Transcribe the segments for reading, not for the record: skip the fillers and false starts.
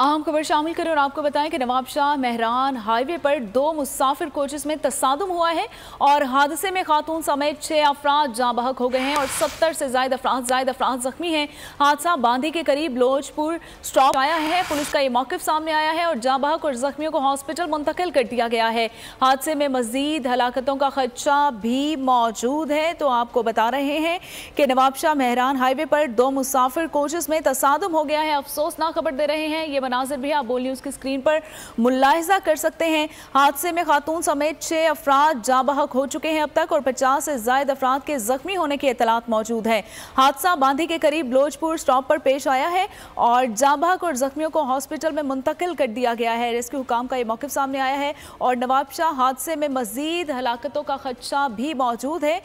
अहम खबर शामिल करें और आपको बताएं कि नवाबशाह मेहरान हाईवे पर 2 मुसाफिर कोचेस में तसादुम हुआ है और हादसे में खातून समेत 6 अफराद जाँ बहक हो गए हैं और 70 से ज्यादा अफराद जख्मी हैं। हादसा बांदी के करीब लोजपुर स्टॉप आया है। पुलिस का ये मौक़िफ़ सामने आया है और जाँ बहक और जख्मियों को हॉस्पिटल मुंतकिल कर दिया गया है। हादसे में मजीद हलाकतों का खदशा भी मौजूद है। तो आपको बता रहे हैं कि नवाबशाह मेहरान हाईवे पर 2 मुसाफिर कोचेस में तसादुम हो गया है। अफसोसनाक खबर दे रहे हैं। ये मनाजिर भी आप बोल न्यूज़ की स्क्रीन पर मुलाहिजा कर सकते हैं। हादसे में खातून समेत 6 अफराद जाँ बहक हो चुके हैं अब तक और 50 से ज्यादा अफराद के जख्मी होने की इतलात मौजूद है। हादसा बांदी के करीब लोजपुर स्टॉप पर पेश आया है और जाँ बहक और जख्मियों को हॉस्पिटल में मुंतकिल कर दिया गया है। रेस्क्यू हुकाम का ये मौक़िफ़ सामने आया है और नवाबशाह हादसे में मजीद हलाकतों का खदशा भी मौजूद है।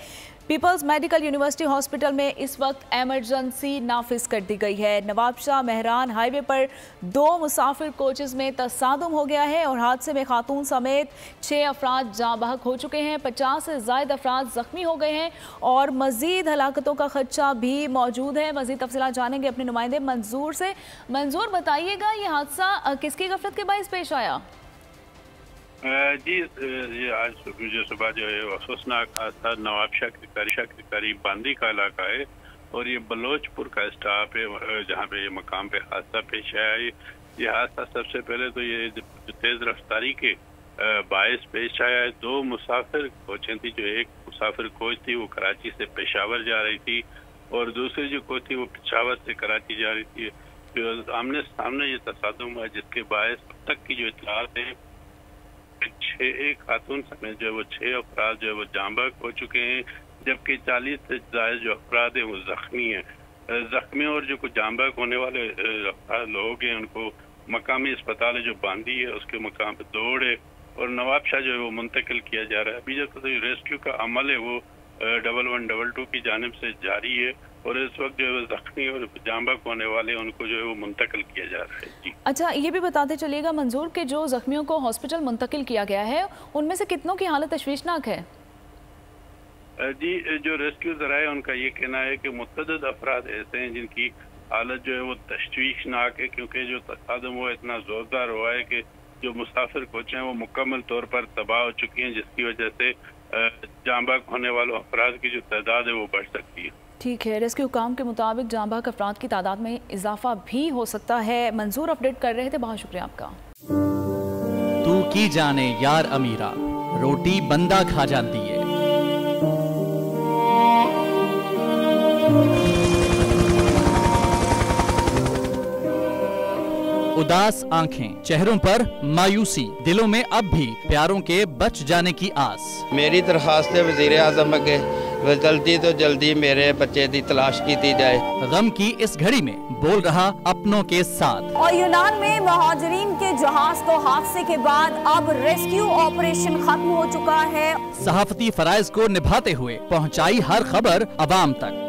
पीपल्स मेडिकल यूनिवर्सिटी हॉस्पिटल में इस वक्त एमरजेंसी नाफिज कर दी गई है। नवाबशाह मेहरान हाईवे पर 2 मुसाफिर कोचेस में तसादुम हो गया है और हादसे में खातून समेत 6 अफराद जाँ बहक हो चुके हैं, 50 से ज्यादा अफराद जख्मी हो गए हैं और मजीद हलाकतों का खदशा भी मौजूद है। मजीद तफसीलात जानेंगे अपने नुमाइंदे मंजूर से। मंजूर, बताइएगा ये हादसा किसकी गफलत के बाइस पेश आया? जी, ये आज सुबह जो है अफसोसनाक हादसा नवाबशाह के करीब बांदी का इलाका है और ये बलोचपुर का स्टॉप है जहाँ पे ये मकाम पे हादसा पेश आया है। ये हादसा सबसे पहले तो ये तेज रफ्तारी के बायस पेश आया है। 2 मुसाफिर कोचें थी, जो एक मुसाफिर कोच थी वो कराची से पेशावर जा रही थी और दूसरी जो कोच थी वो पेशावर से कराची जा रही थी। जो आमने सामने ये तसादुम हुआ जिसके बायस अब तक की जो इतलात है 6 खातून समेत जो है वो 6 अफराद जो है वो जाँ बहक हो चुके हैं, जबकि 40 से ज्यादा जो अफराद हैं वो जख्मी हैं। जख्मी और जो कुछ जाँ बहक होने वाले लोग हैं उनको मकामी अस्पताल जो बांदी है उसके मकाम पे दौड़ है और नवाबशाह जो है वो मुंतकिल किया जा रहा है। अभी जब तक रेस्क्यू का अमल है वो 1112 की जानिब से जारी है और इस वक्त जो है जख्मी और जाँ बहक होने वाले उनको जो है वो मुंतकिल किया जा रहा है। जी अच्छा, ये भी बताते चलिएगा मंजूर कि जो जख्मियों को हॉस्पिटल मुंतकिल किया गया है उनमें से कितनों की हालत तशवीशनाक है? जी, जो रेस्क्यू जरा है उनका ये कहना है कि मुतअद्दिद अफराद ऐसे हैं जिनकी हालत जो है वो तशवीशनाक है, क्योंकि जो तसादुम हुआ इतना जोरदार हुआ है कि जो मुसाफिर कोचें हैं वो मुकम्मल तौर पर तबाह हो चुकी हैं, जिसकी वजह से जाँ बहक होने वालों अफराद की जो तादाद है वो बढ़ सकती है। ठीक है, रेस्क्यू काम के मुताबिक जाँ बहक अफराद की तादाद में इजाफा भी हो सकता है। मंजूर अपडेट कर रहे थे, बहुत शुक्रिया आपका। तू की जाने यार अमीरा, रोटी बंदा खा जाती है। उदास आंखें, चेहरों पर मायूसी, दिलों में अब भी प्यारों के बच जाने की आस। मेरी दरखास्त है वज़ीर आज़म के जल्दी तो जल्दी मेरे बच्चे की तलाश की जाए। गम की इस घड़ी में बोल रहा अपनों के साथ। और यूनान में महाजरीन के जहाज को हादसे के बाद अब रेस्क्यू ऑपरेशन खत्म हो चुका है। सहाफती फराइज को निभाते हुए पहुंचाई हर खबर अवाम तक।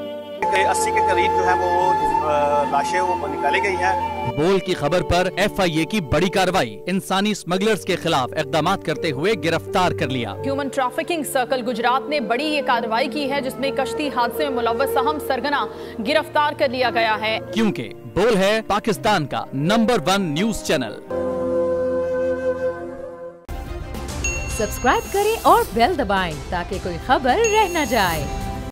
80 के करीब जो है वो लाशें वो निकाली गई हैं। बोल की खबर पर FIA की बड़ी कार्रवाई, इंसानी स्मगलर्स के खिलाफ इकदाम करते हुए गिरफ्तार कर लिया। ह्यूमन ट्रैफिकिंग सर्कल गुजरात ने बड़ी ये कार्रवाई की है जिसमें कश्ती हादसे में मुलव्वस अहम सरगना गिरफ्तार कर लिया गया है, क्योंकि बोल है पाकिस्तान का नंबर 1 न्यूज चैनल। सब्सक्राइब करें और बेल दबाएं ताकि कोई खबर रह न जाए।